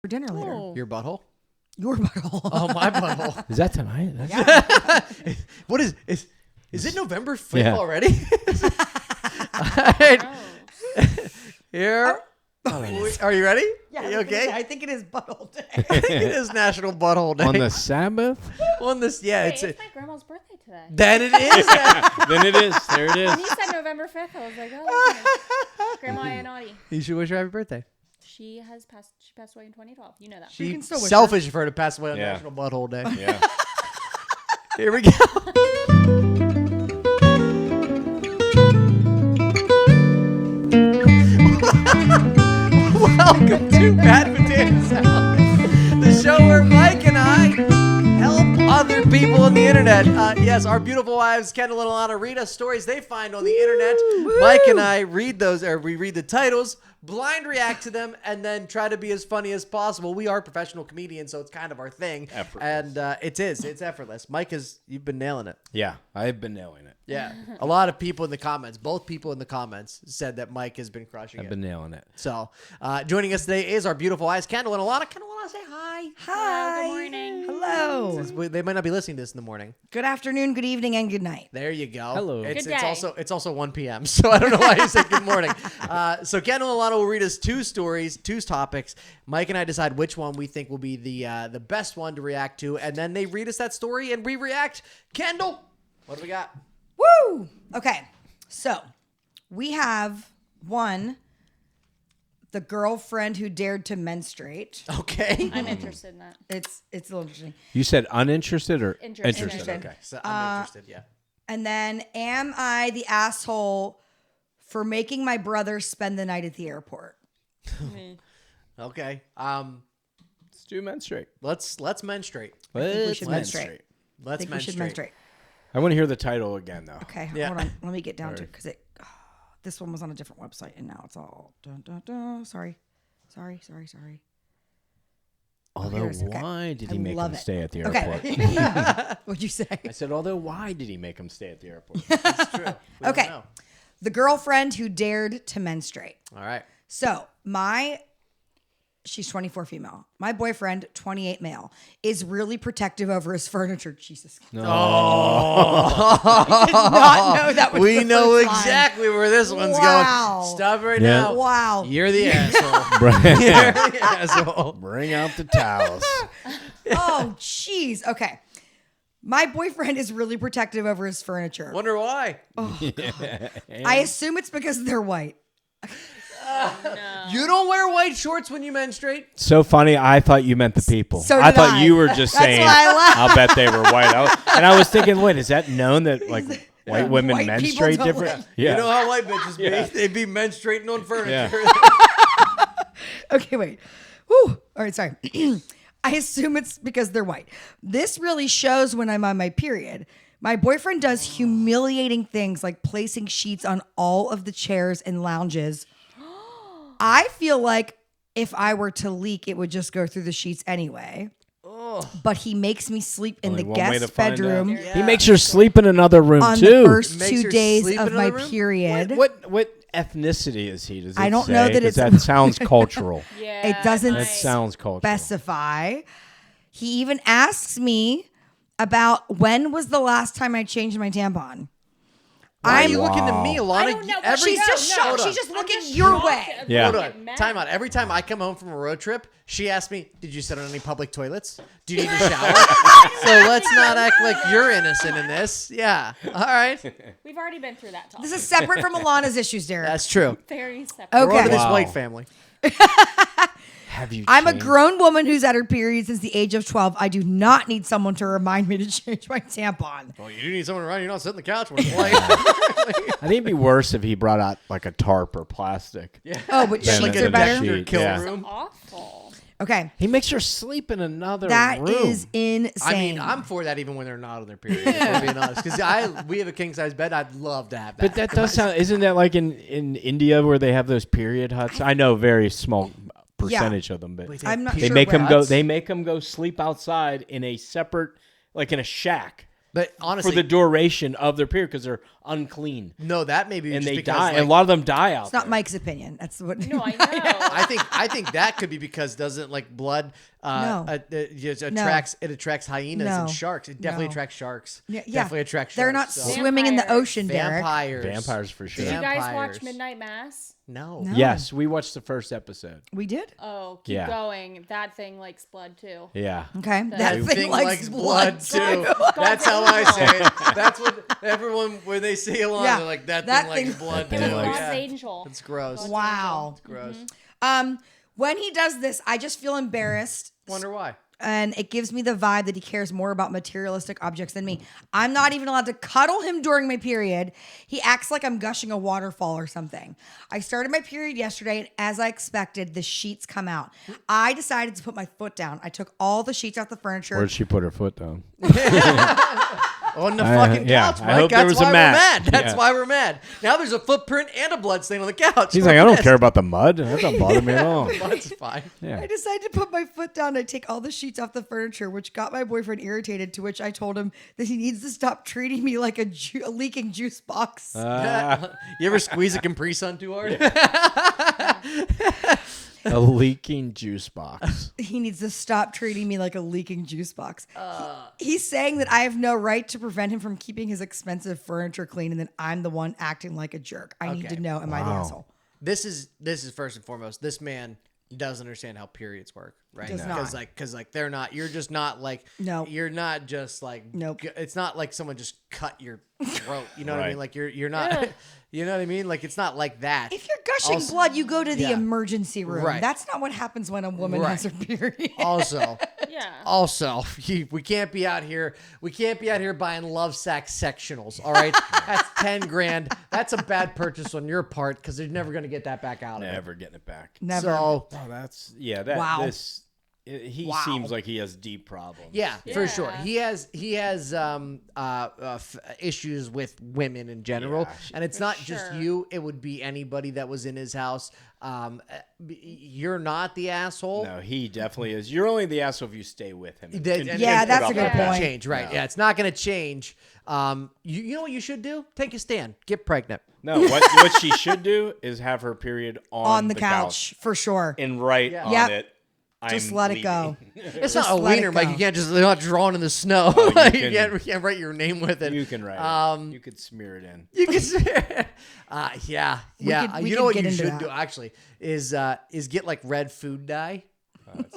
for dinner later. Oh. Your butthole? Your butthole. Oh, my butthole. Is that tonight? What is it November 5th Yeah. already? All right. Here. Are you ready? Yeah, You okay? I think it is butthole day. I think it is National Butthole Day. On the Sabbath? On this, yeah. Wait, it's it's my grandma's birthday today. Then it is. Then it is. There it is. When you said November 5th, I was like, oh, Grandma Anati. You should wish her happy birthday. She passed away in 2012. You know that. She can still wish selfish of her to pass away on Yeah. National Butthole Day. Yeah. Here we go. Welcome to Bad Potato Salad, the show where Mike and I help other people on the internet. Yes, our beautiful wives, Kendyll and Alana, read us stories they find on the internet. Mike and I read those, or we read the titles, blind react to them, and then try to be as funny as possible. We are professional comedians, so it's kind of our thing. Effortless. And it's effortless. Mike, you've been nailing it. Yeah, I've been nailing it. Yeah. A lot of people in the comments, both people in the comments, said that Mike has been crushing I've it. been nailing it. So, joining us today is our beautiful eyes, Kendyll and Alana. Kendyll, want to say hi? Hi. Good morning. Hello. They might not be listening to this in the morning. Good afternoon, good evening, and good night. There you go. Hello. It's Good day. it's also 1 p.m. So I don't know why you said good morning. So Kendyll and Alana will read us two stories, two topics. Mike and I decide which one we think will be the best one to react to, and then they read us that story and we react. Kendyll, what do we got? Woo! Okay, so we have one, the girlfriend who dared to menstruate. Okay. I'm interested in that. It's a little interesting. You said uninterested or Interested. Okay. So I'm interested. Yeah. And then, am I the asshole for making my brother spend the night at the airport? Okay. Let's do menstruate. Let's menstruate. we should menstruate. Let's I think we should menstruate. menstruate. I want to hear the title again, though. Okay, Yeah. hold on. Let me get down to it because this one was on a different website and now it's all dun, dun, dun. Sorry. Although, here it is. Okay. why did I he make love him it. stay at the Okay. airport? What'd you say? I said, although, why did he make him stay at the airport? It's true. We Okay. don't know. The girlfriend who dared to menstruate. All right. So she's 24 female. My boyfriend, 28 male, is really protective over his furniture. Jesus. No. I did not know that was We the know first line. exactly where this one's Wow. going. Stop right Yeah. now. Wow. You're the asshole. You're the asshole. Bring out the towels. Oh, jeez. Okay. My boyfriend is really protective over his furniture. Wonder why. I assume it's because they're white. You don't wear white shorts when you menstruate? So funny. I thought you meant the people. So I did thought I. you were just That's saying, why I laughed. I'll bet they were white. And I was thinking, wait, is that known that like white women White people menstruate don't different? like- Yeah. You know how white bitches be? Yeah. They be menstruating on furniture. Okay, wait. Whew. All right, sorry. I assume it's because they're white. This really shows when I'm on my period. My boyfriend does humiliating things like placing sheets on all of the chairs and lounges. I feel like if I were to leak, it would just go through the sheets anyway. But he makes me sleep in Only the one way to guest find out. bedroom Yeah. He makes her sleep in another room on too. the first Makes 2 her days sleep of in my another room? period. What ethnicity is he? Does it I don't know say? that 'Cause it's- that sounds cultural. Yeah. It doesn't That sounds cultural. specify. He even asks me about when was the last time I changed my tampon. Why are I'm you looking to me, Alana? I don't know. Every, She's just No, shocked. hold on. She's just I'm looking just your shocked way. at Yeah. Hold what on. it meant. Time out. Every time I come home from a road trip, she asks me, did you sit on any public toilets? Do you need a shower? So let's not act like you're innocent in this. Yeah. All right. We've already been through that talk. This is separate from Alana's issues, Derek. That's true. Very separate. Okay. We're over this Wow. white family. Have you? I'm a changed? grown woman who's had her period since the age of 12. I do not need someone to remind me to change my tampon. Well, you do need someone around. You're not sitting on the couch when it's white. I think it'd be worse if he brought out like a tarp or plastic. Yeah. Oh, but Yeah, sheets like are a better? sheet. Kill Yeah. room. Awful. Okay. He makes her sleep in another That room. is insane. I mean, I'm for that even when they're not on their period, if we're being honest. Because we have a king-size bed. I'd love to have that. But that does sound. Isn't that like in India where they have those period huts? I know very small percentage of them, but Wait, I'm not they sure make where them go. that's- They make them go sleep outside in a separate, like in a shack. But honestly, for the duration of their period because they're unclean no, that may be and just they because, die. like, And a lot of them die out It's not there. Mike's opinion. That's what. No, I know. I think that could be because doesn't like blood it attracts hyenas and No. sharks. It definitely No. attracts sharks. Yeah, Definitely attracts sharks. They're not so. swimming in the Vampires. ocean, Derek. Vampires for sure. Did you guys Vampires. watch Midnight Mass? No. No. Yes, we watched the first episode. We did. Oh, keep Yeah. going. That thing likes blood too. Yeah. Okay, that Thing likes blood too. That's how I say it. That's what everyone when they say Alana, Yeah, they're like that that thing likes thing- blood That too. thing likes- God's Yeah. angel. It's gross. God's Wow. It's gross. When he does this, I just feel embarrassed. Wonder why. And it gives me the vibe that he cares more about materialistic objects than me. I'm not even allowed to cuddle him during my period. He acts like I'm gushing a waterfall or something. I started my period yesterday, and as I expected, the sheets come out. I decided to put my foot down. I took all the sheets off the furniture. Where'd she put her foot down? On the fucking yeah, couch, I Mike. hope there That's was a why we're mat. mad. That's Yeah. why we're mad. Now there's a footprint and a blood stain on the couch. He's We're like, I don't pissed. care about the mud. That don't bother me at all. That's fine. Yeah. I decided to put my foot down. I take all the sheets off the furniture, which got my boyfriend irritated, to which I told him that he needs to stop treating me like a leaking juice box. You ever squeeze a Capri Sun too hard? A leaking juice box. He needs to stop treating me like a leaking juice box. He's saying that I have no right to prevent him from keeping his expensive furniture clean, and that I'm the one acting like a jerk. I need Okay. to know, am I the asshole? This is first and foremost. This man doesn't understand how periods work, right? Does not. Because they're not. You're just not like. No. You're not just like. Nope. It's not like someone just cut your throat. You know what I Right. mean? Like you're not. You know what I mean? Like it's not like that. If you're gushing blood, you go to the Yeah. emergency room. Right. That's not what happens when a woman has her period. Also, Yeah. we can't be out here. We can't be out here buying love sack sectionals. All right, that's $10,000. That's a bad purchase on your part because they're never going to get that back out of it. Never getting it back. Never. So Oh, that's that. Wow. He Wow. seems like he has deep problems. yeah, for Yeah. sure. He has issues with women in general, Yeah, and it's not just sure. you. It would be anybody that was in his house. You're not the asshole. No, he definitely is. You're only the asshole if you stay with him. And Yeah, it that's won't a good point. Change, right? Yeah, it's not going to change. You know what you should do? Take a stand. Get pregnant. No, what she should do is have her period on the couch, for sure. and write Yeah. on Yep. it. Just I'm let it leaving. go. It's Just not a let it wiener, Mike. go. You can't just they're not drawn in the snow. Oh, you you, can- can't write your name with it. You can write it. You could smear it in. You can. Yeah. could- we you know could what get you into should that. do actually is get like red food dye,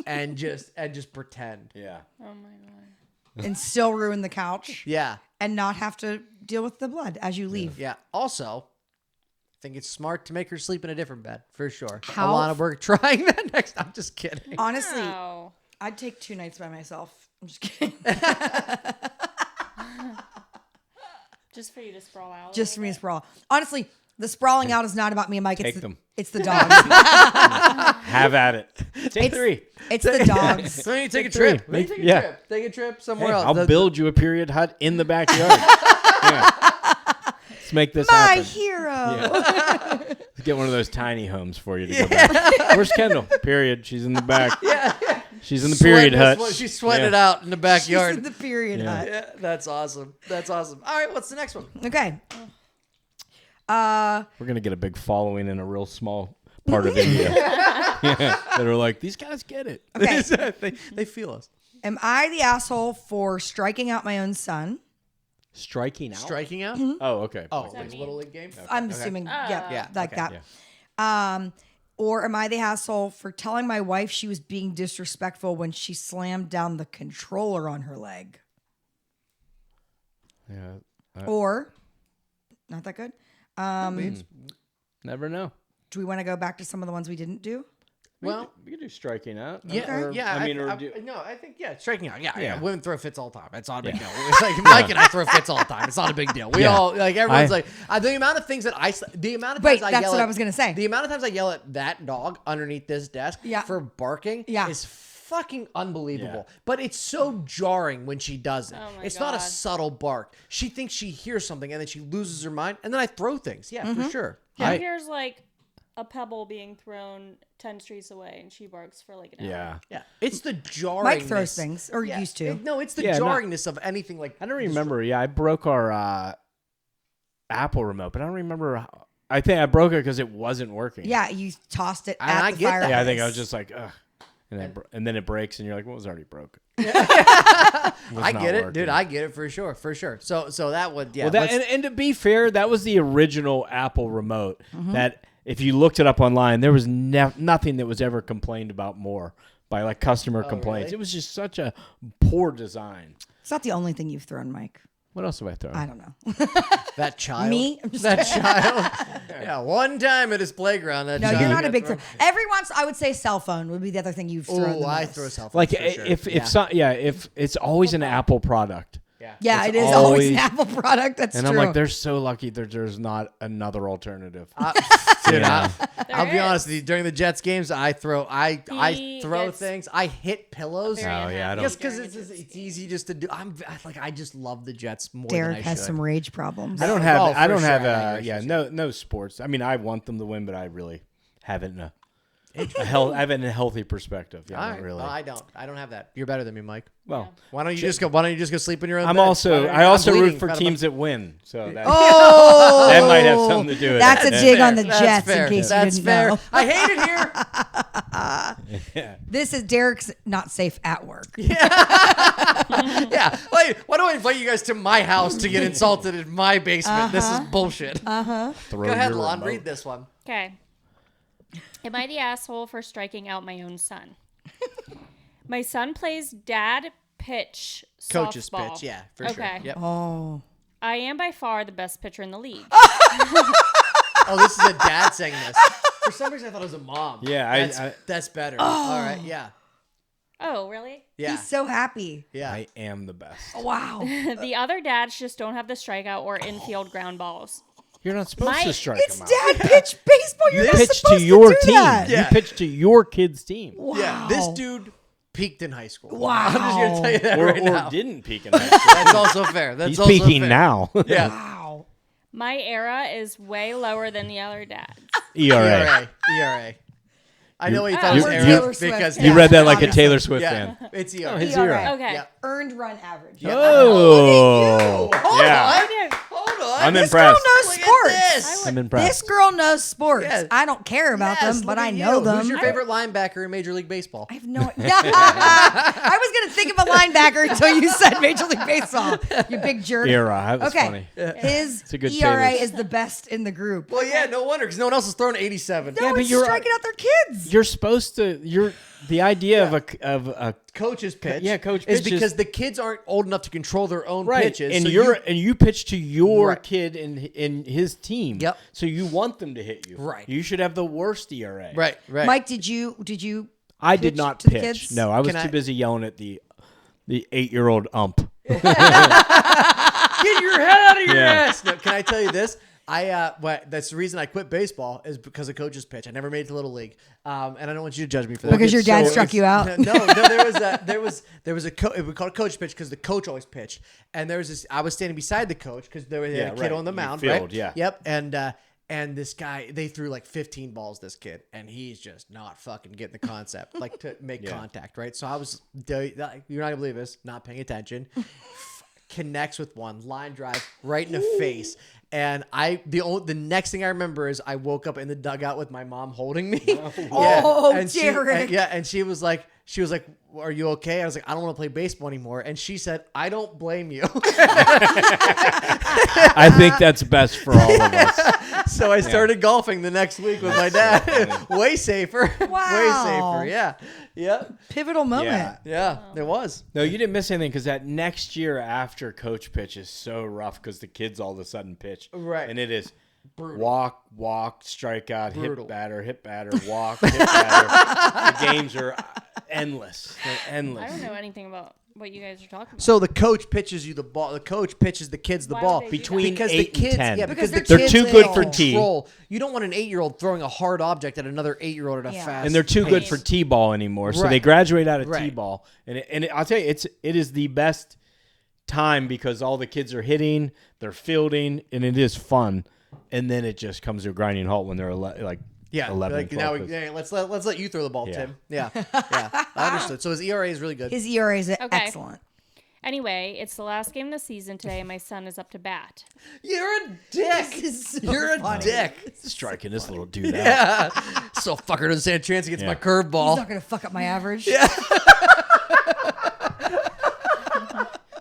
and just pretend. Yeah. Oh my god. And still ruin the couch Yeah. and not have to deal with the blood as you leave. Yeah. Also, I think it's smart to make her sleep in a different bed for sure. How- Alana, we're trying that next. I'm just kidding. Honestly, Wow. I'd take 2 nights by myself. I'm just kidding. Just for you to sprawl out. a Just for little me to sprawl. Honestly, the sprawling out is not about me and Mike. Take them. It's the dogs. Have at it. Take 3. It's the dogs. So you take a three. trip. Maybe take a Yeah. trip. Take a trip somewhere Hey, else. I'll build you a period hut in the backyard. Yeah. Let's make this My happen. hero. Let's get one of those tiny homes for you to go back. Where's Kendall? Period. She's in the back. Yeah. She's in the period hut. She's sweating Yeah. it out in the She's backyard. in the period hut. Yeah, that's awesome. That's awesome. All right, what's the next one? Okay. We're gonna get a big following in a real small part of India. Yeah, that are like, these guys get it. Okay. they feel us. Am I the asshole for striking out my own son? Striking out. Striking out? Oh, okay. Oh, that it's a mean? little league game? I'm assuming, yeah, Yeah, like okay. that. Or am I the asshole for telling my wife she was being disrespectful when she slammed down the controller on her leg? Yeah. Or, not that good. Never know. Do we want to go back to some of the ones we didn't do? Well, We could do striking out. yeah, Or, yeah. I mean, no, I think striking out. Yeah. Yeah. Women throw fits all the time. It's not a big deal. It's like Mike and I throw fits all the time. It's not a big deal. We Yeah. all like everyone's I- like the amount of things that the amount of Wait, times I that's yell what at, I was gonna say. The amount of times I yell at that dog underneath this desk Yeah. for barking Yeah. is fucking unbelievable. Yeah. But it's so jarring when she does it. Oh my It's not a God. subtle bark. She thinks she hears something and then she loses her mind and then I throw things. Yeah, for sure. He hears like a pebble being thrown 10 streets away, and she barks for like an hour. Yeah. Yeah, it's the jarringness. Mike throws things, or used to. No, it's the Yeah, jarringness of anything like. I don't remember. Yeah, I broke our Apple remote, but I don't remember. I think I broke it because it wasn't working. Yeah, you tossed it And at I the get that. fireplace. Yeah, I think I was just like, ugh. And then it breaks, and you're like, well, it was already broken. I get it, dude. I get it for sure. So that would, yeah. Well, and to be fair, that was the original Apple remote. That if you looked it up online, there was nothing that was ever complained about more by like customer complaints. Really? It was just such a poor design. It's not the only thing you've thrown, Mike. What else have I thrown? I don't know. that child. Me? I'm just That child. Yeah, one time at his playground. That No, child you're not a got big thrown. thrower. Every once, I would say cell phone would be the other thing you've thrown. Oh, the I most. throw cell phone. Like for sure. if it's always an Apple product. Yeah, It's it is always always- an Apple product. That's And true. I'm like, they're so lucky that there's not another alternative. Dude, Yeah. I'll be There honest is. with you. During the Jets games, I throw He gets things. I hit pillows. Very Oh, yeah, I unhappy don't- Just because during it's the it's easy just to do. I just love the Jets more Derek than I has should. some rage problems. I don't have. Oh, I for don't sure. have. I know your No sports. I mean, I want them to win, but I really haven't. I have it in a healthy perspective. Yeah, All not right. really. Well, I don't. I don't have that. You're better than me, Mike. Well, Why don't you just go sleep in your own I'm bed? also. I'm I also bleeding root for out of teams that win. So that, Oh, that might have something to do with That's it. a dig on the That's Jets, fair. in case That's you didn't fair. know. I hate it here. Yeah. This is Derek's not safe at work. Yeah. Wait, why do I invite you guys to my house to get insulted in my basement? This is bullshit. Throw Go ahead, your Lon. remote. Read this one. Okay. Am I the asshole for striking out my own son? My son plays dad pitch Coach's softball. pitch. Yeah, for Okay. sure. Yep. Oh, I am by far the best pitcher in the league. Oh, this is a dad saying this. For some reason, I thought it was a mom. Yeah, that's better. All right. Yeah. Oh, really? Yeah. he's so happy. Yeah. I am the best. Wow. The other dads just don't have the strikeout or infield ground balls. You're not supposed to strike It's them out. dad pitch baseball. You're You not pitch supposed to your do team. that. Yeah. You pitch to your kid's team. Wow. Yeah. This dude peaked in high school. Wow. I'm just gonna tell you that Or, right or now. didn't peak in high school. That's also fair. That's He's also peaking fair. now. Yeah. Wow. My era is way lower than the other dads. ERA. ERA. I know what you Oh, thought it was we're era Taylor Swift because fans. You read that like a Obviously. Taylor Swift yeah, fan. it's ERA. his ERA. ERA. Okay. Yeah. Earned run average. Oh. Yeah. I do. Hold on. I'm This impressed. girl knows Look at sports. this. I'm impressed. This girl knows sports. Yes. I don't care about Yes, them, but look I at know you. them. Who's your favorite linebacker in Major League Baseball? I have no idea. I was going to think of a linebacker until you said Major League Baseball. You big jerk. ERA. That was Okay. funny. His a good ERA Taylor's. is the best in the group. Well, yeah, no wonder because no one else is throwing 87. No but one's you're- striking out their kids. You're supposed to. The idea of a Coach's pitch, Yeah, coach is pitches- because the kids aren't old enough to control their own right, pitches. and so you pitch to your Right. kid in his team. Yep. So you want them to hit you. Right. You should have the worst ERA. right. Mike, did you I did pitch not to the pitch. kids? No, I was Can too I- busy yelling at the 8-year-old ump. Get your head out of your Yeah. ass. No, can I tell you this? That's the reason I quit baseball is because of coach's pitch. I never made it to Little League, and I don't want you to judge me for that. Because your dad so struck you out. No, there was a we called it coach pitch because the coach always pitched, and there was this. I was standing beside the coach because there was Yeah, a kid right. on the You mound, field, right? yeah. Yep, and this guy, they threw like 15 balls. This kid, and he's just not fucking getting the concept, like to make contact, right? So I was, you're not gonna believe this, not paying attention. Connects with one line drive right in the face, and the next thing I remember is I woke up in the dugout with my mom holding me. Oh, and Derek. and she was like, "Are you okay?" I was like, "I don't want to play baseball anymore," and she said, "I don't blame you." I think that's best for all of us. So I started golfing the next week with my dad. Way safer. Wow. Way safer. Yeah. Yep. Pivotal moment. Yeah. Yeah. It was. No, you didn't miss anything because that next year after coach pitch is so rough because the kids all of a sudden pitch. Right. And it is Brutal. walk, strike out, Brutal. hit batter, walk, hit batter. The games are endless. They're I endless. don't know anything about what you guys are talking about. So the coach pitches you the ball. The coach pitches the kids the Why ball would they do Between because 8 the kids, and 10. yeah, because the Because kids they're too can't good for T. control. You don't want an 8-year-old throwing a hard object at another 8-year-old at a Yeah. fast. And they're too good pace. for T-ball anymore. So Right. they graduate out of Right. T-ball. And I'll tell you, it is the best time because all the kids are hitting, they're fielding, and it is fun. And then it just comes to a grinding halt when they're like Yeah, 11 like, and now 12. let's let you throw the ball, Yeah. Tim. Yeah, yeah, I understood. So his ERA is really good. His ERA is Okay. excellent. Anyway, it's the last game of the season today, and my son is up to bat. You're a dick. This is so You're a funny. dick. Striking this little dude out. Yeah. So fucker doesn't stand a chance against Yeah. my He's curveball. not gonna fuck up my average.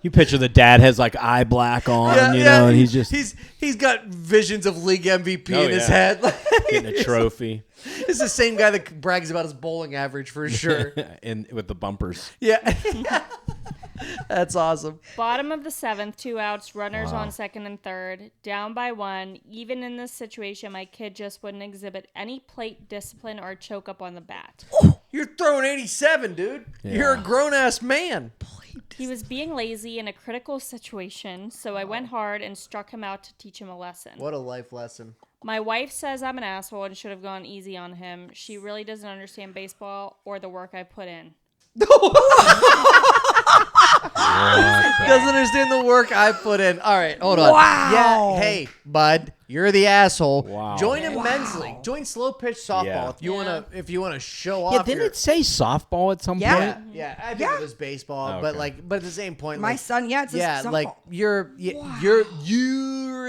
You picture the dad has like eye black on, and he's just he's got visions of league MVP Oh, in his yeah. head. getting a trophy It's the same guy that brags about his bowling average for sure. and with the bumpers. Yeah. That's awesome. Bottom of the 7th, 2 outs, runners on second and third, down by 1. Even in this situation, my kid just wouldn't exhibit any plate discipline or choke up on the bat. You're throwing 87, dude. You're a grown ass man. He was being lazy in a critical situation, so I went hard and struck him out to teach him a lesson. What a life lesson. My wife says I'm an asshole and should have gone easy on him. She really doesn't understand baseball or the work I put in. Doesn't understand the work I put in. All right, hold on. Wow. Yeah, hey, bud, you're the asshole. Wow. Join a men's league. Join slow pitch softball Yeah. if you wanna show Yeah, off. didn't your- it say softball at some Yeah. point? Yeah, I think it was baseball, but Okay. but at the same point, My like, son, it says yeah, softball. like you're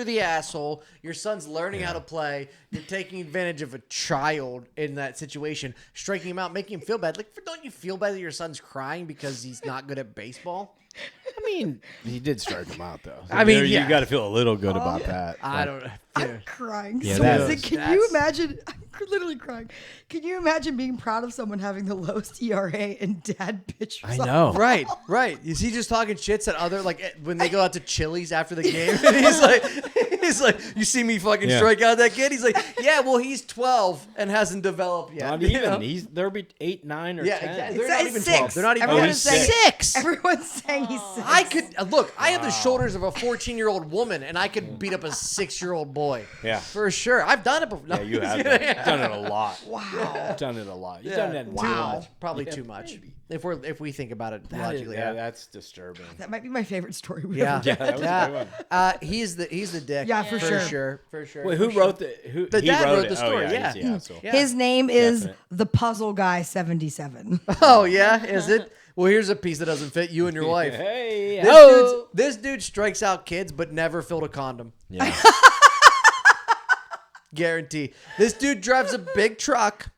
the asshole. Your son's learning how to play. You're taking advantage of a child in that situation, striking him out, making him feel bad. Like, don't you feel bad that your son's crying because he's not good at baseball? I mean, he did strike him out though. I mean, you yeah. got to feel a little good about that. I Like, don't. I'm crying. Yeah, so that sick. is- Can you imagine? I'm literally crying. Can you imagine being proud of someone having the lowest ERA and dad pitches? I know. Right. Is he just talking shits at other, like when they go out to Chili's after the game? And he's like, you see me fucking Yeah. strike out that kid? He's like, yeah, well, he's 12 and hasn't developed yet. Not you even. know? There'll be 8, 9, or Yeah, 10. exactly. They're It's not even 6. 12. They're not even Everyone's saying- 6. Everyone's saying he's 6. I could look. I have the shoulders of a 14-year-old woman, and I could beat up a 6-year-old boy. Yeah. for sure. I've done it before. Yeah, you have done, you've done it a lot. Wow. You've done it a lot. You've Yeah, done it too wow. much. Probably Yeah, too much. maybe. If we think about it That is- logically, yeah, that's disturbing. That might be my favorite story we yeah, ever Yeah, that was a good one. He's the dick. Yeah, for sure. Wait, who wrote the? Who? The he dad wrote it. the story, Oh, yeah. he's the asshole. Yeah. His name is Definite. the Puzzle Guy 77. Oh yeah, is it? Well, here's a piece that doesn't fit you and your wife. Hey, This dude strikes out kids, but never filled a condom. Yeah. Guarantee. This dude drives a big truck,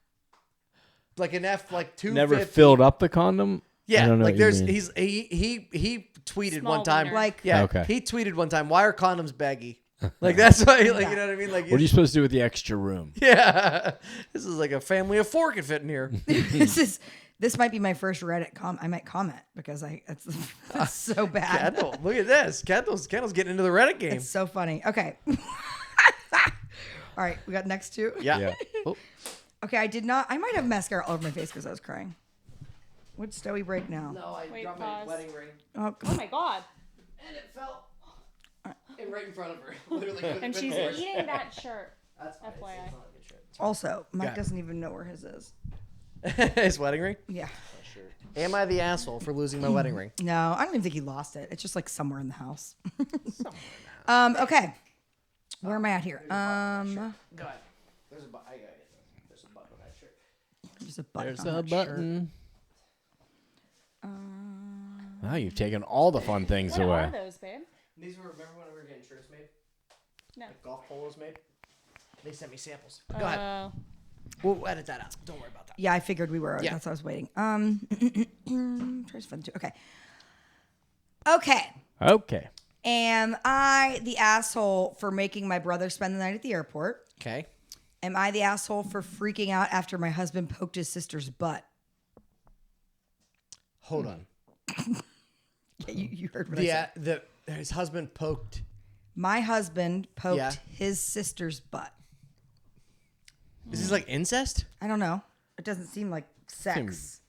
like an F, like 250. Never filled up the condom. Yeah, I don't know like what you there's mean. he tweeted Small one time. wiener. Like, Yeah, Okay. he tweeted one time. Why are condoms baggy? Like that's why. Like you know what I mean? Like What are you supposed to do with the extra room? yeah, this is like a family of 4 can fit in here. this might be my first Reddit I might comment because it's so bad. Kendall, look at this. Kendall's getting into the Reddit game. It's so funny. Okay. All right, we got next two. Yeah. Yeah. Oh, Okay, I might have mascara all over my face because I was crying. What'd Stoey break now? no, I Wait, dropped pause. my wedding ring Oh, Oh my god. and it fell. And right in front of her. Literally. couldn't And fit she's worse. eating that shirt. That's fine. FYI. It's not a good shirt. also, Mike Got it. doesn't even know where his is. His wedding ring? Yeah. Am I the asshole for losing my wedding ring? No, I don't even think he lost it. It's just like somewhere in the house. Okay. Where am I at here? Go ahead. There's a button. There's a button on that shirt. There's a button. There's on a that shirt. button. Wow, you've taken all the fun things What away. are those, babe? These were, remember when we were getting shirts made? No. Like golf polos made? They sent me samples. Go ahead. Oh. We'll edit that out. Don't worry about that. Yeah, I figured we were. Yeah. That's what I was waiting. Try's fun too. Okay. Okay. Okay. Am I the asshole for making my brother spend the night at the airport? Okay. Am I the asshole for freaking out after my husband poked his sister's butt? Hold on. Yeah, you heard what I said. His husband poked. My husband poked Yeah. his sister's butt. Is this like incest? I don't know. It doesn't seem like sex.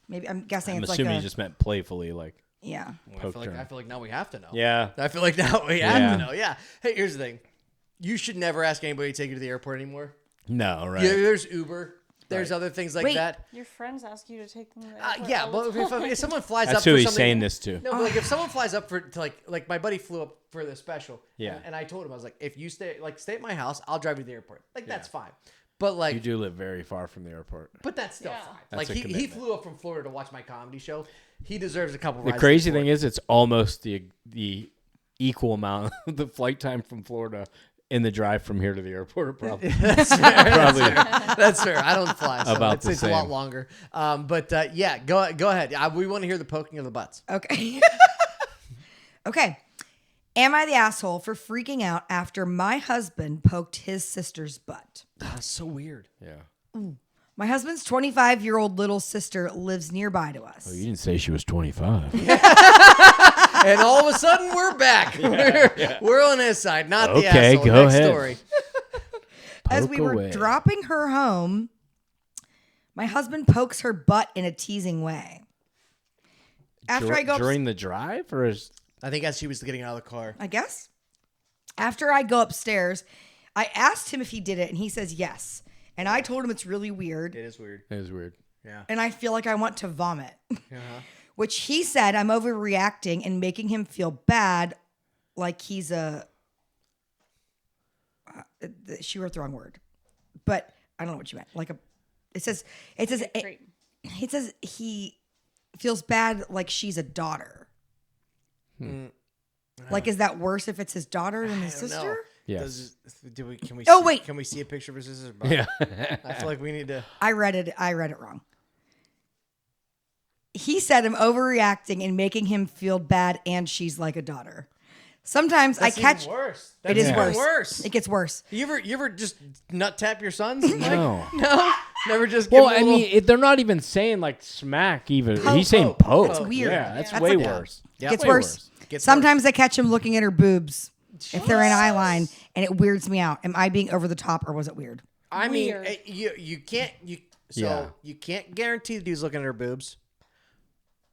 Maybe I'm guessing I'm it's assuming like you a just meant playfully, like yeah. poked her. I feel like now we have to know. Yeah. I feel like now we have Yeah. to know. Yeah. Hey, here's the thing. You should never ask anybody to take you to the airport anymore. No, right. Yeah, there's Uber. There's Right. other things like Wait. that. Your friends ask you to take them to the airport Yeah, all but the time. if someone flies That's up who for he's something, saying this to. No, but like if someone flies up to like my buddy flew up for the special. Yeah. And I told him I was like, if you stay at my house, I'll drive you to the airport. Like that's fine. But like, You do live very far from the airport. but that's still Yeah. fine. That's Like a he commitment. flew up from Florida to watch my comedy show. He deserves a couple. The rides crazy to thing is, it's almost the equal amount of the flight time from Florida in the drive from here to the airport. Probably. That's fair. Probably. That's fair. I don't fly, so About it's the a lot same. longer. But yeah, go ahead. We want to hear the poking of the butts. Okay. Okay. Am I the asshole for freaking out after my husband poked his sister's butt? That's so weird. Yeah. My husband's 25-year-old little sister lives nearby to us. Oh, you didn't say she was 25. And all of a sudden, we're back. We're on his side, not the Okay, asshole. go Next ahead. story. As Poke we were away. dropping her home, my husband pokes her butt in a teasing way. After I go up- during the drive, or is I think as she was getting out of the car. I guess. After I go upstairs, I asked him if he did it, and he says yes. And I told him it's really weird, It is weird. it was weird? Yeah. and I feel like I want to vomit. Which he said I'm overreacting and making him feel bad, like he's a. She wrote the wrong word, but I don't know what she meant. Like a, it says Great. it says he feels bad like she's a daughter. Like, is that worse if it's his daughter than his I don't know. sister? Yes. Can we Oh, see, wait. Can we see a picture of his sister's butt? Yeah. I feel like we need to. I read it wrong. He said I'm overreacting and making him feel bad, and she's like a daughter. Sometimes That's I catch even worse. it is That's even worse. It gets worse. You ever just nut tap your sons? No. No. Never just. Well, give I them a mean, little- they're not even saying like smack. Even Poke. he's saying Poke. poke. It's weird. Yeah, that's That's way like- worse. Yeah. Gets Way worse. Gets Sometimes I catch him looking at her boobs if they're in eye line, and it weirds me out. Am I being over the top, or was it weird? I mean, Weird. you can't Yeah. you can't guarantee the dude's looking at her boobs.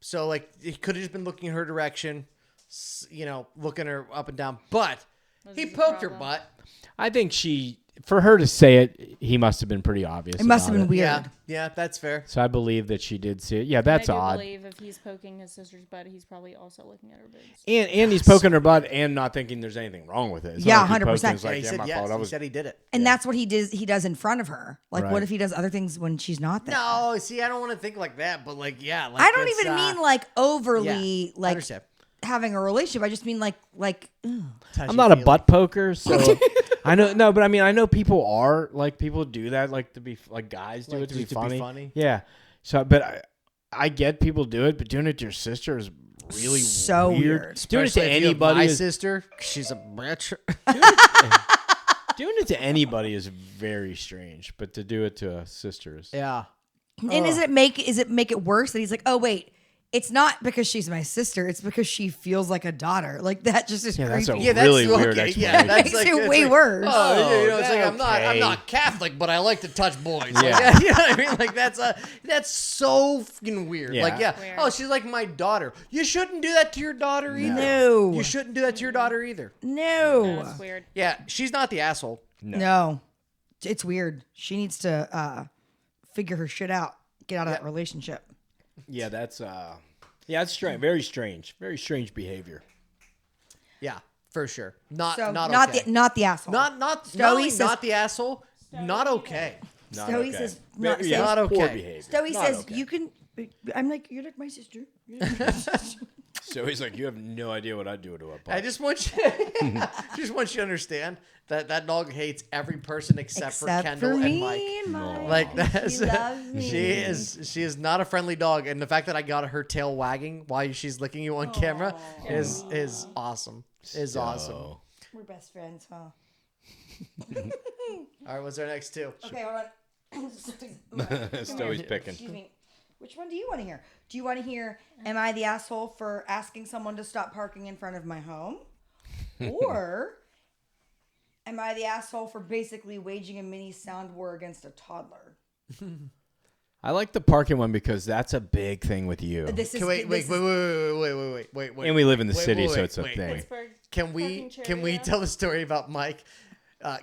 So like he could have just been looking in her direction, looking her up and down. But he is the poked her problem. butt. I think for her to say it, he must have been pretty obvious. It must have about been it. weird. Yeah, that's fair. So I believe that she did see it. Yeah, that's I do odd. believe if he's poking his sister's butt, he's probably also looking at her boobs. And he's poking her butt and not thinking there's anything wrong with it. It's Yeah, not like he poked 100%. and it's Yeah, like, he yeah, said my yes. fault. I He was- said he did it. And that's what he does in front of her. Like, Right. what if he does other things when she's not there? No, see, I don't want to think like that, but like, yeah, like I don't it's, even mean like overly I like understand. having a relationship. I just mean like ugh. I'm not a butt poker, so I know. No, but I mean, I know people are like people do that, like to be like guys do Like, it to be just to be funny. funny? Yeah. So, but I get people do it, but doing it to your sister is really So weird. weird. Doing it Especially to if you have anybody my is sister, she's a bitch. doing it to anybody is very strange, but to do it to a sister is Yeah. And is it make it worse that he's like, oh wait, it's not because she's my sister, it's because she feels like a daughter. Like that just is Yeah, that's creepy. a Yeah, that's really weird okay. explanation. Yeah, that's Makes like, it it's way like, worse. Oh, it's like okay. I'm not Catholic, but I like to touch boys. Yeah. Like, you know what I mean? Like that's so fucking weird. Yeah. Like Weird. oh, she's like my daughter. You shouldn't do that to your daughter either. No. You shouldn't do that to your daughter either. No. That's weird. Yeah, she's not the asshole. No. It's weird. She needs to figure her shit out. Get out of that relationship. Yeah, that's it's strange. Very strange behavior. Yeah, for sure. Not So not not okay. the asshole. not Stoey only says- not the asshole. Not okay. Not Stoey okay. says Very- not- yeah, not okay. Poor behavior. Stoey Not says okay. you can. I'm like, you're like my sister. So he's like, you have no idea what I'd do to a pup. I just want you, to understand that dog hates every person except for Kendall and me Mike. and Mike. Like that's She loves me. she is not a friendly dog, and the fact that I got her tail wagging while she's licking you on camera is awesome. Is awesome. All We're best friends, huh? right, what's our next two? Okay, hold on. Stoey's picking. Excuse me. Which one do you want to hear? Do you want to hear, am I the asshole for asking someone to stop parking in front of my home? Or am I the asshole for basically waging a mini sound war against a toddler? I like the parking one because that's a big thing with you. This is Wait, this is- wait. And we live in the Wait, city, wait, so wait, it's a wait. thing. Pittsburgh. Can we Parking tell the story about Mike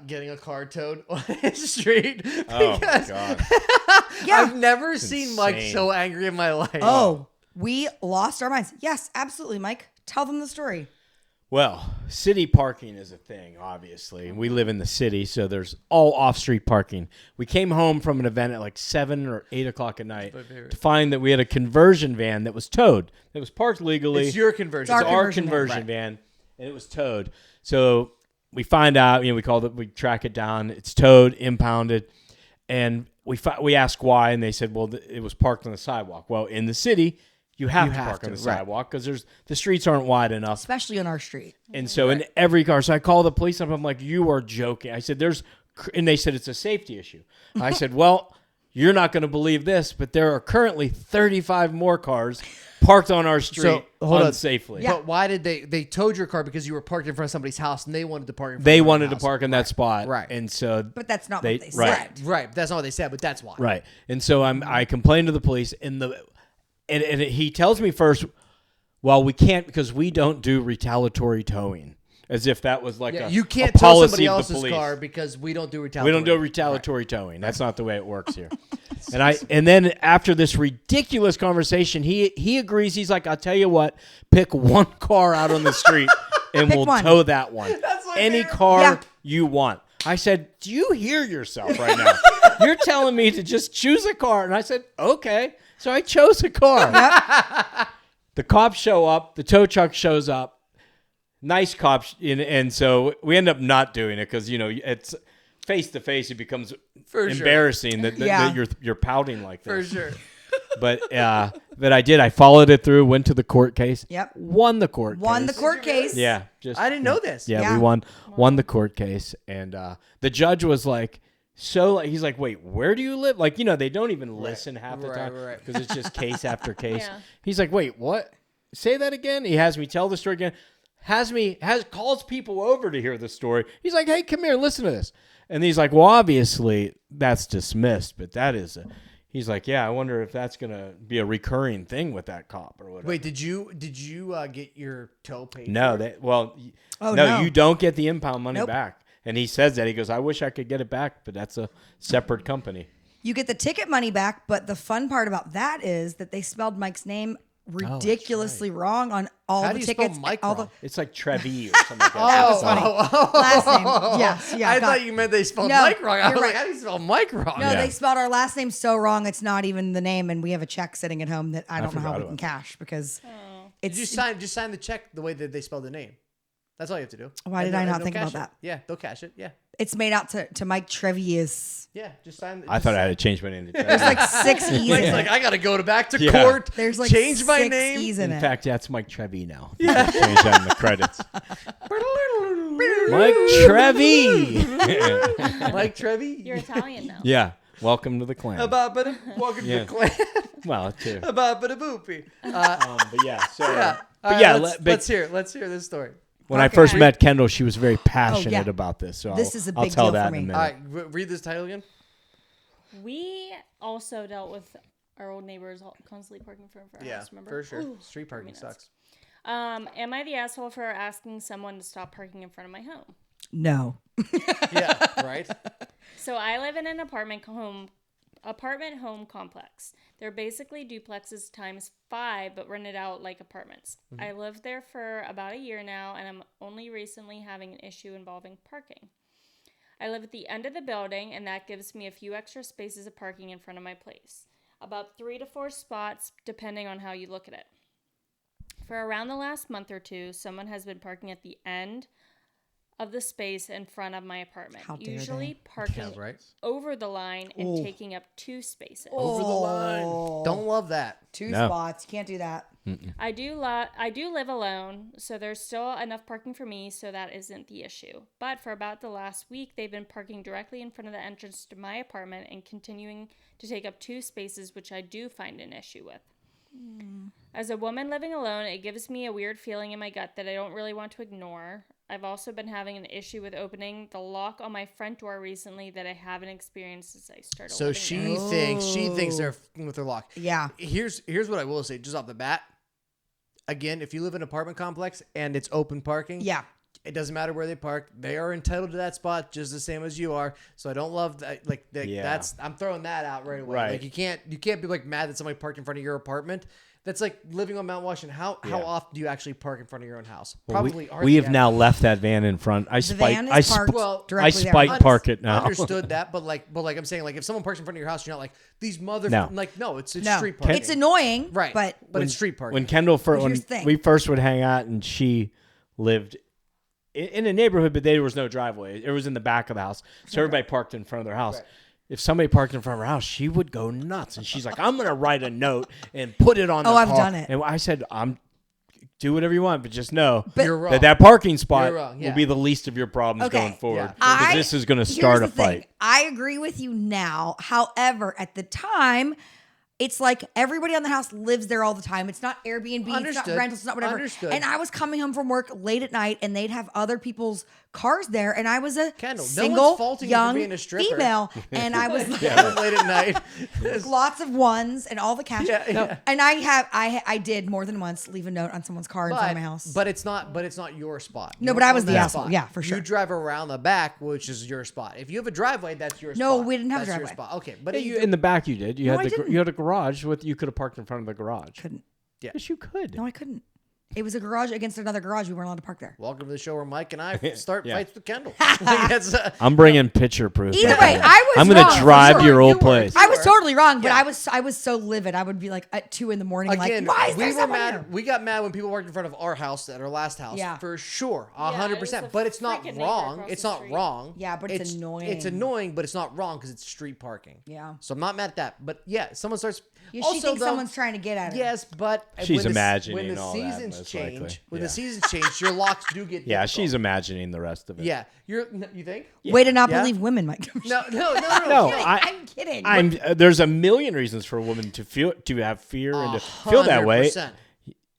getting a car towed on his street? Oh my Because god. Yeah. I've never seen Mike insane. so angry in my life. Oh, we lost our minds. Yes, absolutely, Mike. Tell them the story. Well, city parking is a thing, obviously. We live in the city, so there's all off-street parking. We came home from an event at like 7 or 8 o'clock at night to find that we had a conversion van that was towed. It was parked legally. It's your conversion. It's our conversion van, and it was towed. So we find out, we called it, we track it down. It's towed, impounded, and we asked why, and they said, well, it was parked on the sidewalk. Well, in the city, you have to park on the sidewalk because the streets aren't wide enough. Especially on our street. And so in every car, so I call the police up. I'm like, you are joking. I said, and they said it's a safety issue. I said, well, you're not going to believe this, but there are currently 35 more cars parked on our street unsafely. But why did they towed your car because you were parked in front of somebody's house and they wanted to park in front They of wanted to house. park in that spot. Right. And so. But that's not what they said. Right. That's not what they said, but that's why. Right. And so I complained to the police, and he tells me first, well, we can't because we don't do retaliatory towing. As if that was like you can't a tow policy somebody of the else's police. car because we don't do retaliatory. We don't do retaliatory towing. That's not the way it works here. And then after this ridiculous conversation, he agrees. He's like, I'll tell you what, pick one car out on the street and we'll tow that one. Any car you want. I said, do you hear yourself right now? You're telling me to just choose a car. And I said, okay. So I chose a car. The cops show up. The tow truck shows up. Nice cops. And so we end up not doing it because, it's face to face. It becomes embarrassing that you're pouting like this. For sure. But I did. I followed it through, went to the court case. Yep. Won the court case. Won the court case. Yeah. I didn't know this. Yeah, we won the court case. And the judge was like, he's like, wait, where do you live? Like, they don't even listen half the time because it's just case after case. Yeah. He's like, wait, what? Say that again? He has me tell the story again. Calls people over to hear the story. He's like, hey, come here, listen to this. And he's like, well, obviously that's dismissed, but that is he's like, yeah, I wonder if that's going to be a recurring thing with that cop or whatever. Wait, did you get your tow paid? No, you don't get the impound money back. And he says that. He goes, I wish I could get it back, but that's a separate company. You get the ticket money back, but the fun part about that is that they spelled Mike's name ridiculously wrong on all How the do you tickets. spell Mike all wrong? It's like Trevi or something like that. Last name. Yes. Yeah. I thought you meant they spelled Mike wrong. I was like, how do you spell Mike wrong? No, they spelled our last name so wrong. It's not even the name, and we have a check sitting at home that I don't know how we can cash because it's. Just sign the check the way that they spelled the name. That's all you have to do. Why did I not think about that? Yeah, they'll cash it. Yeah. It's made out to Mike Trevius. Yeah, just sign. I thought I had to change my name to Trevi. There's like 6 E's Mike's in like, it. I gotta go back to court. There's like change my 6 name. E's in In it. fact, that's Mike Trevi now. Yeah. Change that in the credits. Mike Trevi. Mike Trevi. You're Italian now. Yeah. Welcome to the clan. Welcome to the clan. Well, too. Boopy. But yeah. So. Yeah. But All yeah. right, let's hear this story. When I first met Kendyll, she was very passionate yeah. about this. So This is a I'll big tell deal that for in a me. minute. All right, read this title again. We also dealt with our old neighbors constantly parking in front of our house, remember? for sure. Ooh, Street parking sucks. am I the asshole for asking someone to stop parking in front of my home? No. Yeah, right. So I live in an apartment home complex. They're basically duplexes times 5, but rented out like apartments. Mm-hmm. I lived there for about a year now, and I'm only recently having an issue involving parking. I live at the end of the building, and that gives me a few extra spaces of parking in front of my place. About 3 to 4 spots, depending on how you look at it. For around the last month or two, someone has been parking at the end of the space in front of my apartment. How dare Usually they? parking over the line and taking up 2 spaces. Over the line. Don't love that. 2 spots. You can't do that. I do live alone, so there's still enough parking for me, so that isn't the issue. But for about the last week, they've been parking directly in front of the entrance to my apartment and continuing to take up 2 spaces, which I do find an issue with. As a woman living alone, it gives me a weird feeling in my gut that I don't really want to ignore. I've also been having an issue with opening the lock on my front door recently that I haven't experienced since I started So living there. she thinks they're f***ing with their lock. Yeah. Here's what I will say just off the bat. Again, if you live in an apartment complex and it's open parking, Yeah. it doesn't matter where they park. They are entitled to that spot just the same as you are. So I don't love that. That's I'm throwing that out right away. Right. Like you can't be like mad that somebody parked in front of your apartment. That's like living on Mount Washington. How often do you actually park in front of your own house? Probably. We have now left that van in front. I van is parked directly there. spite park it now. Understood that, but like I'm saying, like if someone parks in front of your house, you're not like these motherfuckers. Like no, it's street parking. It's annoying, right? But it's street parking. When Kendyll when we first would hang out, and she lived in a neighborhood, but there was no driveway. It was in the back of the house, so everybody parked in front of their house. Right. If somebody parked in front of her house, she would go nuts. And she's like, I'm going to write a note and put it on the car. I've done it. And I said, do whatever you want, but just know you're wrong. that parking spot will be the least of your problems going forward. Yeah. Because this is going to start a fight. I agree with you now. However, at the time, it's like everybody on the house lives there all the time. It's not Airbnb, it's not rentals, it's not whatever. Understood. And I was coming home from work late at night, and they'd have other people's cars there, and I was a single, young female, and I was late at night, lots of ones and all the cash. And I did more than once leave a note on someone's car in front of my house. But it's not your spot. No, but I was the asshole. Yeah, for sure. You drive around the back, which is your spot. If you have a driveway, that's your spot. No, we didn't have a driveway. Your spot. Okay, but in the back you did. You had a garage with you could have parked in front of the garage. Couldn't. Yeah. Yes, you could. No, I couldn't. It was a garage against another garage. We weren't allowed to park there. Welcome to the show where Mike and I start fights with Kendyll. I'm bringing picture proof. Either way, I'm going to drive your old place. I was totally wrong, but I was so livid. I would be like at 2 a.m. Again, like, why is we there were mad. here? We got mad when people parked in front of our house at our last house. Yeah. For sure. 100%. But it's not wrong. It's not wrong. Yeah, but it's annoying. It's annoying, but it's not wrong because it's street parking. Yeah. So I'm not mad at that. But yeah, someone starts. She thinks someone's trying to get at her. Yes, but she's imagining when the all seasons that, change. When the seasons change, your locks do get difficult. She's imagining the rest of it. Yeah, you think? Yeah. Way to not believe women, Mike. No. I'm kidding. There's a million reasons for a woman to have fear and to feel that way,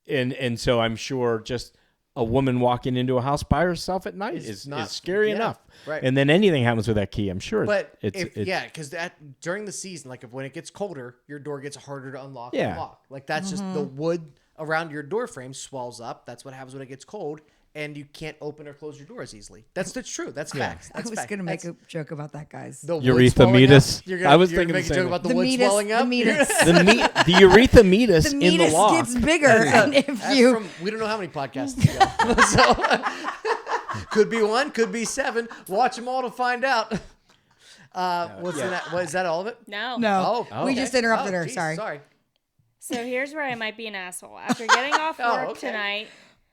and so I'm sure just a woman walking into a house by herself at night is scary enough. Right. And then anything happens with that key, I'm sure. But because during the season, like when it gets colder, your door gets harder to unlock and lock. Like that's just the wood around your door frame swells up. That's what happens when it gets cold, and you can't open or close your door as easily. That's true. That's facts. I was going to make a joke about that, guys. The urethra-meatus. I was thinking make a joke about the wood swelling up. The meatus. The urethra-meatus in the lock. The meatus gets bigger. And we don't know how many podcasts ago. So, could be 1, could be 7. Watch them all to find out. What's in that? What, is that all of it? No. Oh, we just interrupted her. Geez, Sorry. So here's where I might be an asshole. After getting off work tonight,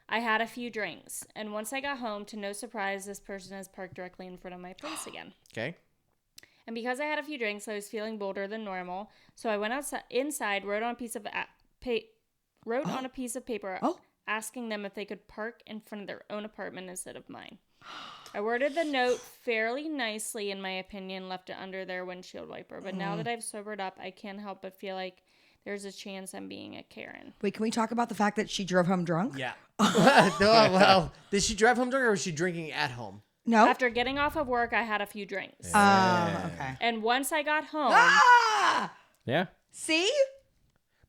I had a few drinks. And once I got home, to no surprise, this person has parked directly in front of my place again. Okay. And because I had a few drinks, I was feeling bolder than normal. So I went inside, wrote on a piece of paper asking them if they could park in front of their own apartment instead of mine. I worded the note fairly nicely, in my opinion, left it under their windshield wiper. But now that I've sobered up, I can't help but feel like there's a chance I'm being a Karen. Wait, can we talk about the fact that she drove home drunk? Yeah. Well, did she drive home drunk or was she drinking at home? No. After getting off of work, I had a few drinks. Okay. And once I got home... Yeah. See?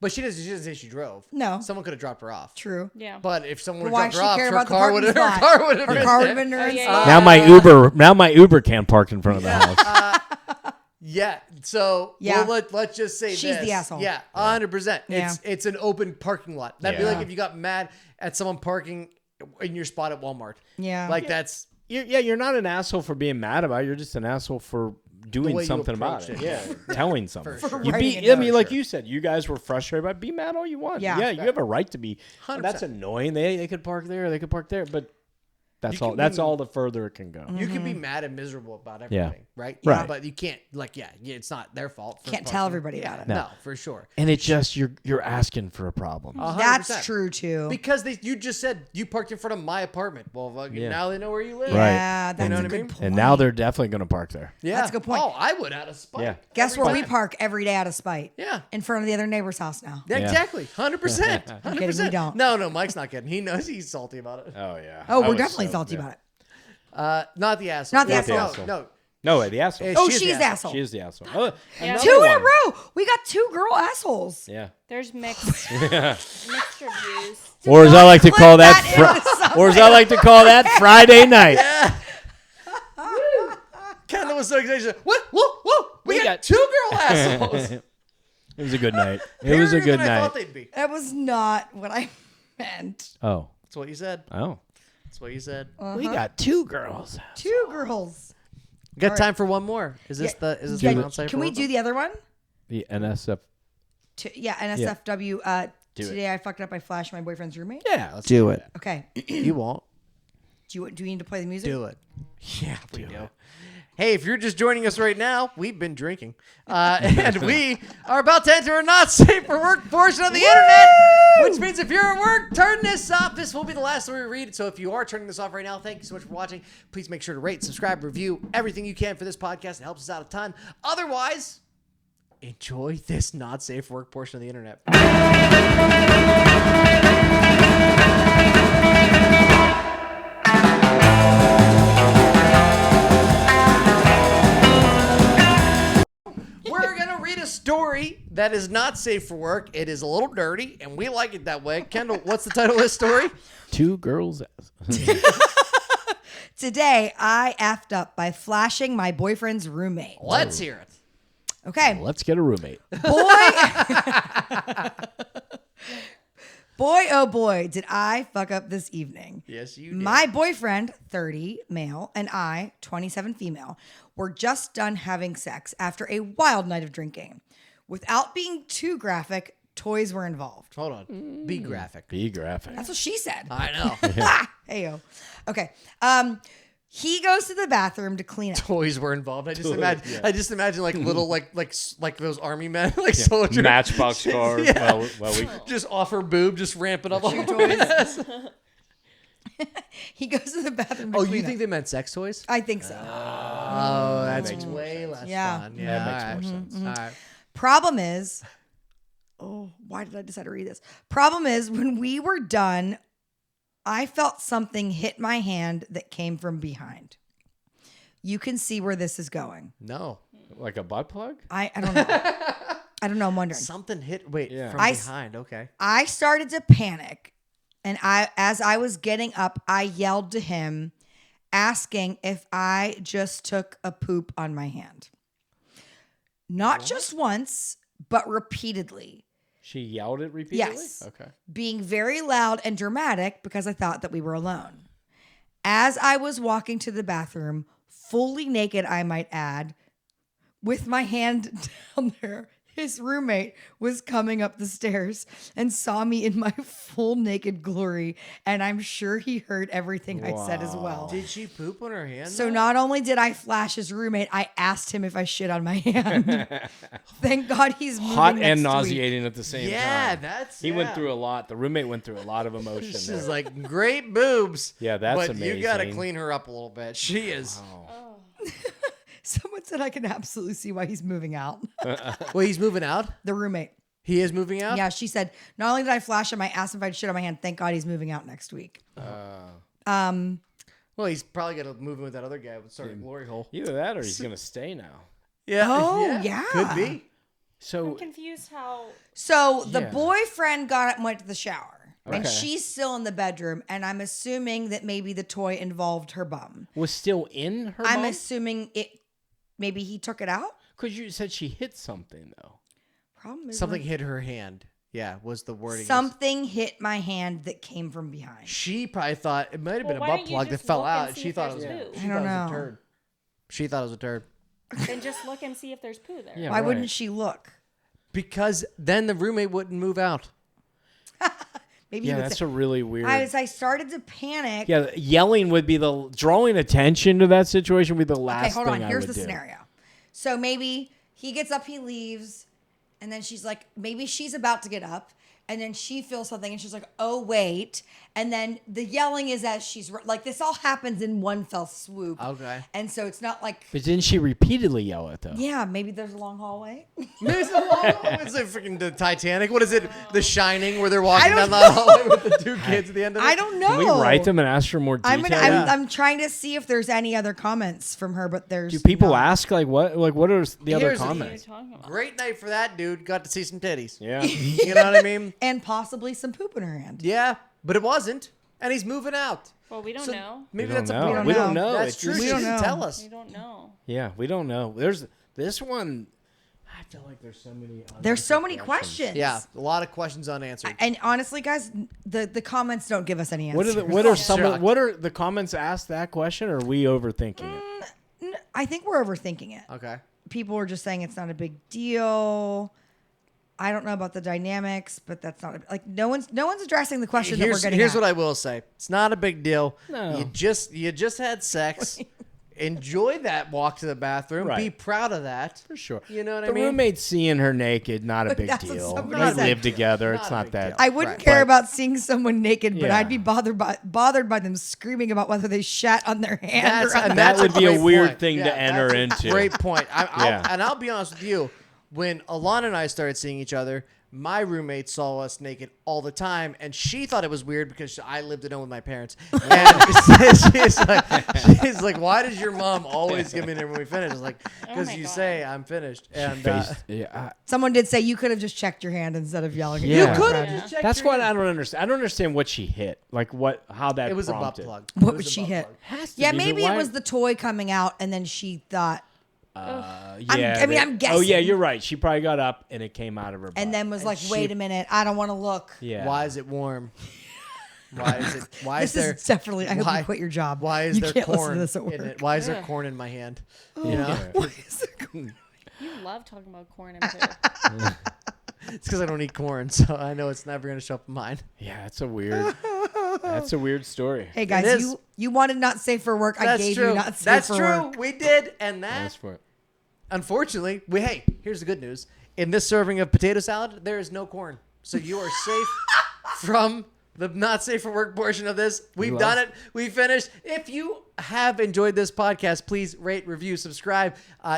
But she doesn't say she drove. No. Someone could have dropped her off. True. Yeah. But if someone would have dropped her off, her car would have been there. Now my Uber can't park in front of the house. So let's just say she's the asshole. Yeah, 100%. It's an open parking lot. That'd be like if you got mad at someone parking in your spot at Walmart. Yeah. That's... You're not an asshole for being mad about it. You're just an asshole for doing something about it. Yeah, telling something. Like you said, you guys were frustrated about it. Be mad all you want. Yeah, you have a right to be. That's annoying. They could park there. They could park there. But that's all. That's all the further it can go. You can be mad and miserable about everything, right? Right. But you can't. It's not their fault. Can't tell everybody about it. No, for sure. And it's just you're asking for a problem. 100%. That's true too. Because you just said you parked in front of my apartment. Well, now they know where you live. Right. Yeah, that's a good point. And now they're definitely going to park there. Yeah, that's a good point. Oh, I would out of spite. Yeah. Guess where we park every day out of spite? Yeah. In front of the other neighbor's house now. Yeah, exactly. 100%. I'm kidding, we don't. No, Mike's not kidding. He knows he's salty about it. Oh yeah. Oh, we're definitely salty about it. Not the asshole. Not the asshole. No, the asshole. Oh, she's the asshole. She is the asshole. 2 in a row. We got 2 girl assholes. Yeah. There's mixed reviews. Or as I like to call that, Friday night. Yeah. Kendall was so excited. What? Whoa! We got 2 girl assholes. It was a good night. It was a Hairier good than I thought night. they'd be. That was not what I meant. Oh. That's what you said. Oh. That's what you said. We got 2 girls. 2 girls. We got All time for one more. Is this Yeah. the Yeah, non-safe can we word? do the other one? The NSF. NSFW. Do it. Today I fucked up. I flashed my boyfriend's roommate. Yeah, let's Do it. Okay. You won't. Do we need to play the music? Do it. Yeah, we do. Hey, if you're just joining us right now, we've been drinking. And we are about to enter a not safe for work portion of the internet, which means if you're at work, turn this off. This will be the last story we read. So if you are turning this off right now, thank you so much for watching. Please make sure to rate, subscribe, review everything you can for this podcast. It helps us out a ton. Otherwise, enjoy this not safe for work portion of the internet. We're going to read a story that is not safe for work. It is a little dirty, and we like it that way. Kendall, what's the title of this story? 2 girls. Today I effed up by flashing my boyfriend's roommate. Let's hear it. Okay. Let's get a roommate. Boy, oh boy, did I fuck up this evening. Yes, you did. My boyfriend, 30 male, and I, 27 female, were just done having sex after a wild night of drinking. Without being too graphic, toys were involved. Hold on. Be graphic. Be graphic. That's what she said. I know. Heyo. Okay. He goes to the bathroom to clean up. Toys were involved. I just imagine like little like those army men, like soldiers. Matchbox cars. Yeah. Well, we Just offer boob, just ramp it up. He goes to the bathroom to Oh, clean you up. think they meant sex toys? I think so. Oh, that's way less Yeah. fun. Yeah, That makes more sense. All right. Problem is, why did I decide to read this? Problem is, when we were done, I felt something hit my hand that came from behind. You can see where this is going. No. like a butt plug? I don't know. I don't know. I'm wondering. Something hit. Wait, Yeah. from I behind. Okay. I started to panic, and as I was getting up, I yelled to him, asking if I just took a poop on my hand. Not just once, but repeatedly. She yelled it repeatedly? Yes. Okay. Being very loud and dramatic because I thought that we were alone. As I was walking to the bathroom, fully naked, I might add, with my hand down there, his roommate was coming up the stairs and saw me in my full naked glory, and I'm sure he heard everything I said as well. Did she poop on her hand? So not only did I flash his roommate, I asked him if I shit on my hand. Thank God he's moving Hot next and week. nauseating at the same yeah, time. that's He went through a lot. The roommate went through a lot of emotion. This there. is like great boobs. Yeah, that's but you gotta amazing. clean her up a little bit. She is. Someone said I can absolutely see why he's moving out. Well, he's moving out. The roommate. He is moving out. Yeah, she said, not only did I flash him, I asked him if I'd shit on my hand. Thank God he's moving out next week. Well, he's probably gonna move in with that other guy with Sergeant Glory Hole. Either that or he's going to stay now. Yeah. Oh, yeah. Could be. I'm So, confused how. So the Yeah. boyfriend got up and went to the shower. And Okay. she's still in the bedroom. And I'm assuming that maybe the toy involved her bum. was still in her I'm bum? assuming maybe he took it out. Because you said she hit something, though. Problem is Something hit her hand. Yeah, was the wording. something hit my hand that came from behind. She probably thought it might have been Well, a why butt don't you plug that just fell look and out. see She if thought it was. there's poo? She I thought don't it was a know. turd. She thought it was a turd. Then just look and see if there's poo there. Yeah. Why right. wouldn't she look? Because then the roommate wouldn't move out. Maybe Yeah, he would that's say, a really weird. as I started to panic. Yeah, yelling would be drawing attention to that situation would be the last Okay, hold thing on. Here's I would the do. scenario. So maybe he gets up, he leaves, and then she's like, maybe she's about to get up, and then she feels something, and she's like, oh, wait. And then the yelling is as she's, like, this all happens in one fell swoop. Okay. And so it's not like, But didn't she repeatedly yell it, though? yeah, maybe there's a long hallway. Maybe it's a freaking the Titanic. What is it? The Shining, where they're walking down don't the hallway with the two kids at the end of it. I don't know. Can we write them and ask for more detail? I'm trying to see if there's any other comments from her, but there's Do people none. ask what are the other Here's the- What are you comments? talking about? Great night for that dude. Got to see some titties. Yeah. You know what I mean? And possibly some poop in her hand. Yeah, but it wasn't. And he's moving out. Well, we don't So know. maybe We that's don't a know. problem. We don't know. That's It's true. just- She We don't didn't know. tell us. We don't know. Yeah, we don't know. There's this one. I feel like there's so many. There's so many questions. Yeah, a lot of questions unanswered. And honestly, guys, the comments don't give us any answers. What are the comments asked that question, or are we overthinking it? I think we're overthinking it. Okay. People are just saying it's not a big deal. I don't know about the dynamics, but that's not no one's addressing the question that we're getting. Here's what I will say: it's not a big deal. No. You just had sex. Enjoy that walk to the bathroom. Right. Be proud of that. For sure. You know what I The mean? roommate seeing her naked, not a big That's what deal. somebody They said. live together. Not It's a not big that. deal. I wouldn't Right. care But- about seeing someone naked, but Yeah. I'd be bothered by them screaming about whether they shat on their hand or on and That that's would be a great weird point. thing to Yeah, enter that's a into. Great point. Yeah. And I'll be honest with you. When Alana and I started seeing each other, my roommate saw us naked all the time, and she thought it was weird because I lived at home with my parents. And she's like, "Why does your mom always get me there when we finish?" I was like, "Because my you God. say I'm finished." And Someone did say you could have just checked your hand instead of yelling. Yeah. At You could crowd. have just checked That's your what hand. I don't understand. I don't understand what she hit. Like how that It was prompted. a butt plug. What It would was a she butt hit? plug. Has to Yeah, be, but maybe it why- was the toy coming out, and then she thought, Yeah, I'm guessing. Oh yeah, you're right. She probably got up and it came out of her butt. and then was like, she- "Wait a minute, I don't want to look." yeah. Why is it warm? Why is it? Why This is there? is definitely. I hope why- you quit your job. Why is you there can't listen corn to this at in work. it? Why is there corn in my hand? You know, Yeah. You love talking about corn and poo. it's because I don't eat corn, so I know it's never gonna show up in mine. Yeah, that's a weird story. Hey It guys, is. you wanted not safe for work. I That's gave true. you not safe That's for true. work. We did, and that That's for it. unfortunately, hey, here's the good news. In this serving of potato salad, there is no corn. So you are safe from the not safe for work portion of this. We've done it. We finished. If you have enjoyed this podcast, please rate, review, subscribe.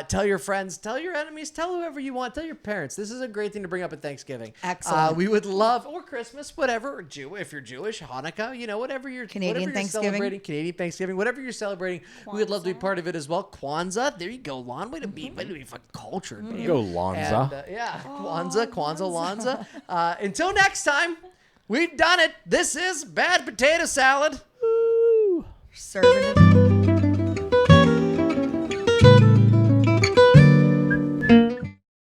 Tell your friends, tell your enemies, tell whoever you want, tell your parents. This is a great thing to bring up at Thanksgiving. Excellent. We would love, or Christmas, whatever, or if you're Jewish, Hanukkah, whatever you're Canadian Thanksgiving. celebrating, Canadian Thanksgiving, whatever you're celebrating, we would love to be part of it as well. Kwanzaa, there you go, Lon. Way to be fucking cultured, babe. Go Lonza. And, Kwanzaa. Until next time, we've done it. This is Bad Potato Salad. Serving it.